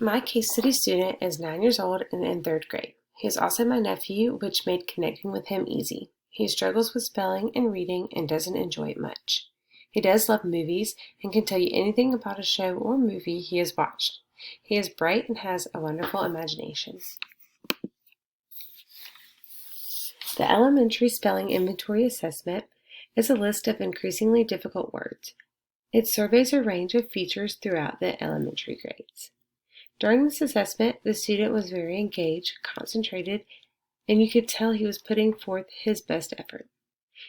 My case study student is 9 years old and in 3rd grade. He is also my nephew, which made connecting with him easy. He struggles with spelling and reading and doesn't enjoy it much. He does love movies and can tell you anything about a show or movie he has watched. He is bright and has a wonderful imagination. The Elementary Spelling Inventory Assessment is a list of increasingly difficult words. It surveys a range of features throughout the elementary grades. During this assessment, the student was very engaged, concentrated, and you could tell he was putting forth his best effort.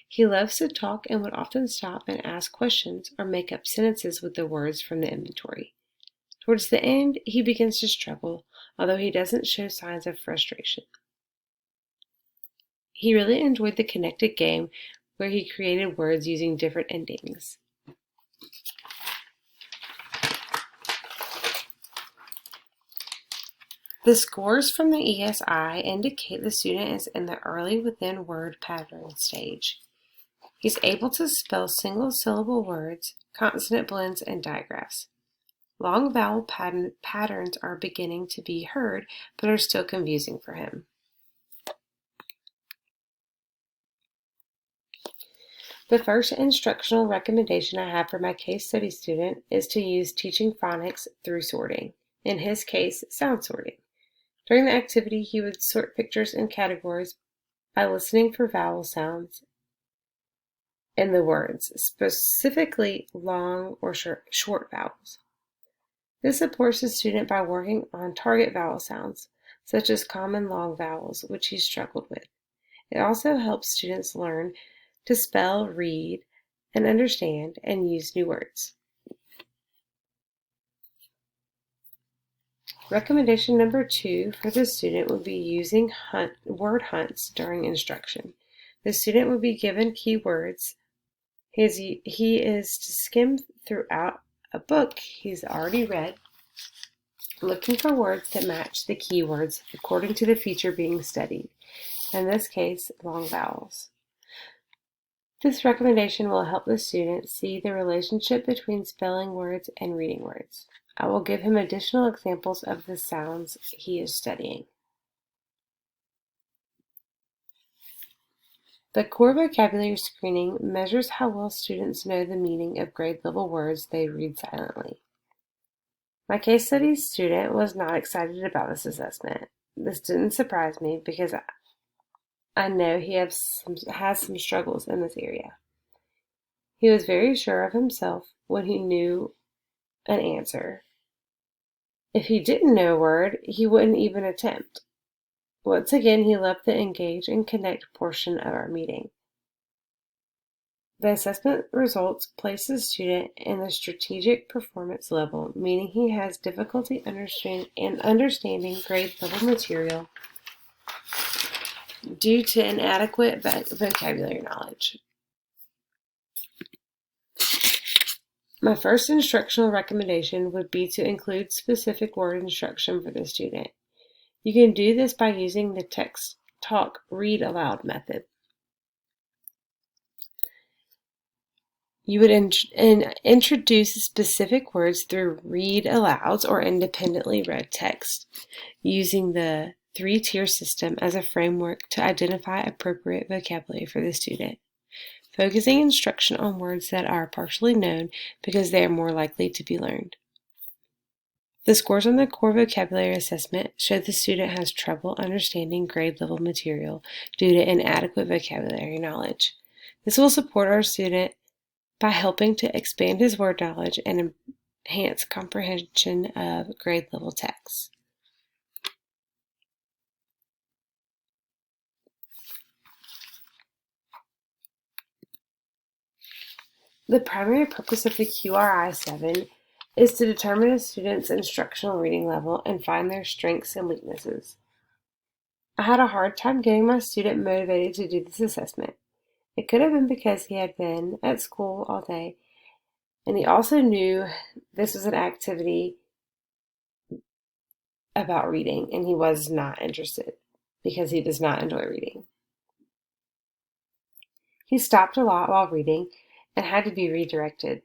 He loves to talk and would often stop and ask questions or make up sentences with the words from the inventory. Towards the end, he begins to struggle, although he doesn't show signs of frustration. He really enjoyed the connected game where he created words using different endings. The scores from the ESI indicate the student is in the early within word pattern stage. He's able to spell single-syllable words, consonant blends, and digraphs. Long vowel patterns are beginning to be heard, but are still confusing for him. The first instructional recommendation I have for my case study student is to use teaching phonics through sorting. In his case, sound sorting. During the activity, he would sort pictures in categories by listening for vowel sounds in the words, specifically long or short vowels. This supports the student by working on target vowel sounds, such as common long vowels, which he struggled with. It also helps students learn to spell, read, and understand, and use new words. Recommendation number 2 for the student would be using word hunts during instruction. The student would be given keywords. He is to skim throughout a book he's already read, looking for words that match the keywords according to the feature being studied, in this case, long vowels. This recommendation will help the student see the relationship between spelling words and reading words. I will give him additional examples of the sounds he is studying. The core vocabulary screening measures how well students know the meaning of grade level words they read silently. My case study student was not excited about this assessment. This didn't surprise me because I know he has some struggles in this area. He was very sure of himself when he knew an answer. If he didn't know a word, he wouldn't even attempt. Once again, he loved the engage and connect portion of our meeting. The assessment results place the student in the strategic performance level, meaning he has difficulty understanding grade level material due to inadequate vocabulary knowledge. My first instructional recommendation would be to include specific word instruction for the student. You can do this by using the text talk read aloud method. You would introduce specific words through read alouds or independently read text, using the 3-tier system as a framework to identify appropriate vocabulary for the student, focusing instruction on words that are partially known because they are more likely to be learned. The scores on the core vocabulary assessment show the student has trouble understanding grade level material due to inadequate vocabulary knowledge. This will support our student by helping to expand his word knowledge and enhance comprehension of grade level texts. The primary purpose of the QRI-7 is to determine a student's instructional reading level and find their strengths and weaknesses. I had a hard time getting my student motivated to do this assessment. It could have been because he had been at school all day, and he also knew this was an activity about reading, and he was not interested because he does not enjoy reading. He stopped a lot while reading and had to be redirected.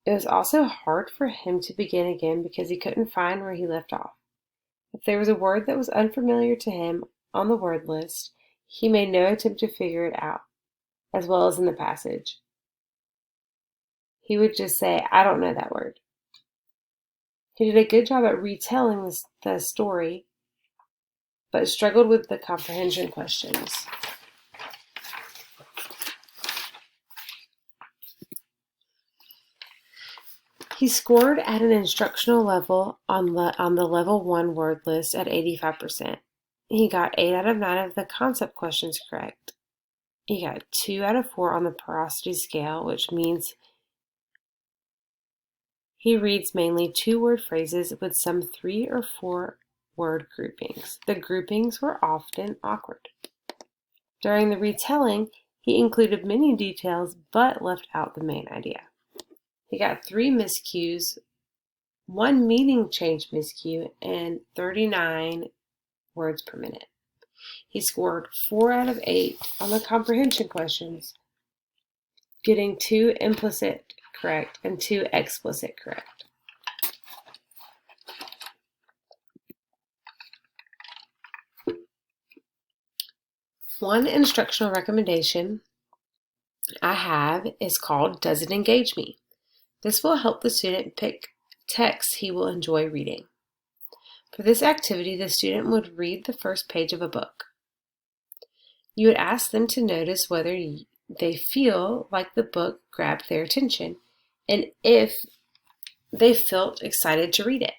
It was also hard for him to begin again because he couldn't find where he left off. If there was a word that was unfamiliar to him on the word list, he made no attempt to figure it out, as well as in the passage. He would just say, "I don't know that word." He did a good job at retelling the story, but struggled with the comprehension questions. He scored at an instructional level on the level 1 word list at 85%. He got 8 out of 9 of the concept questions correct. He got 2 out of 4 on the porosity scale, which means he reads mainly 2-word phrases with some 3 or 4 word groupings. The groupings were often awkward. During the retelling, he included many details but left out the main idea. He got 3 miscues, 1 meaning change miscue, and 39 words per minute. He scored 4 out of 8 on the comprehension questions, getting 2 implicit correct and 2 explicit correct. One instructional recommendation I have is called "Does it engage me?" This will help the student pick texts he will enjoy reading. For this activity, the student would read the first page of a book. You would ask them to notice whether they feel like the book grabbed their attention and if they felt excited to read it.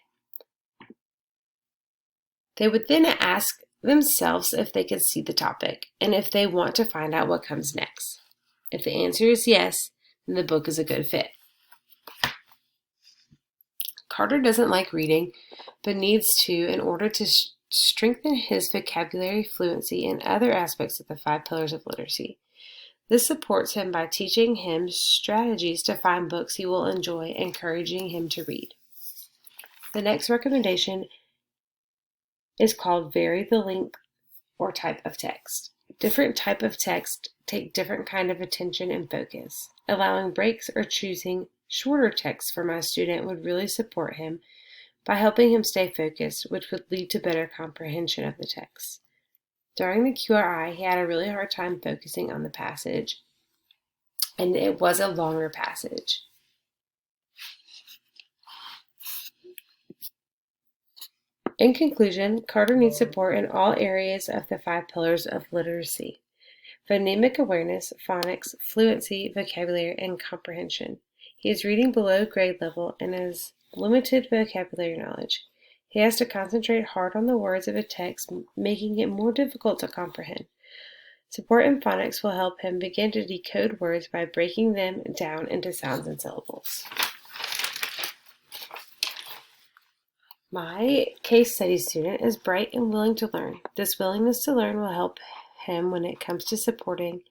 They would then ask themselves if they could see the topic and if they want to find out what comes next. If the answer is yes, then the book is a good fit. Carter doesn't like reading, but needs to in order to strengthen his vocabulary fluency and other aspects of the 5 pillars of literacy. This supports him by teaching him strategies to find books he will enjoy, encouraging him to read. The next recommendation is called "Vary the length or type of text." Different type of text take different kind of attention and focus. Allowing breaks or choosing shorter text for my student would really support him by helping him stay focused, which would lead to better comprehension of the text. During the QRI, he had a really hard time focusing on the passage, and it was a longer passage. In conclusion, Carter needs support in all areas of the 5 pillars of literacy: phonemic awareness, phonics, fluency, vocabulary, and comprehension. He is reading below grade level and has limited vocabulary knowledge. He has to concentrate hard on the words of a text, making it more difficult to comprehend. Support in phonics will help him begin to decode words by breaking them down into sounds and syllables. My case study student is bright and willing to learn. This willingness to learn will help him when it comes to supporting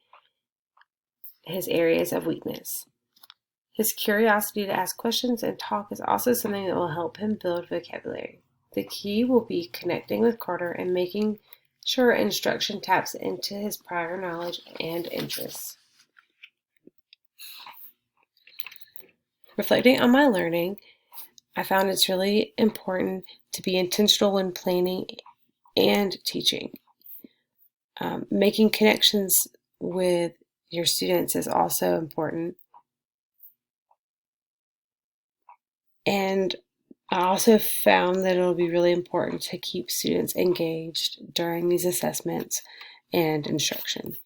his areas of weakness. His curiosity to ask questions and talk is also something that will help him build vocabulary. The key will be connecting with Carter and making sure instruction taps into his prior knowledge and interests. Reflecting on my learning, I found it's really important to be intentional when planning and teaching. Making connections with your students is also important. And I also found that it'll be really important to keep students engaged during these assessments and instruction.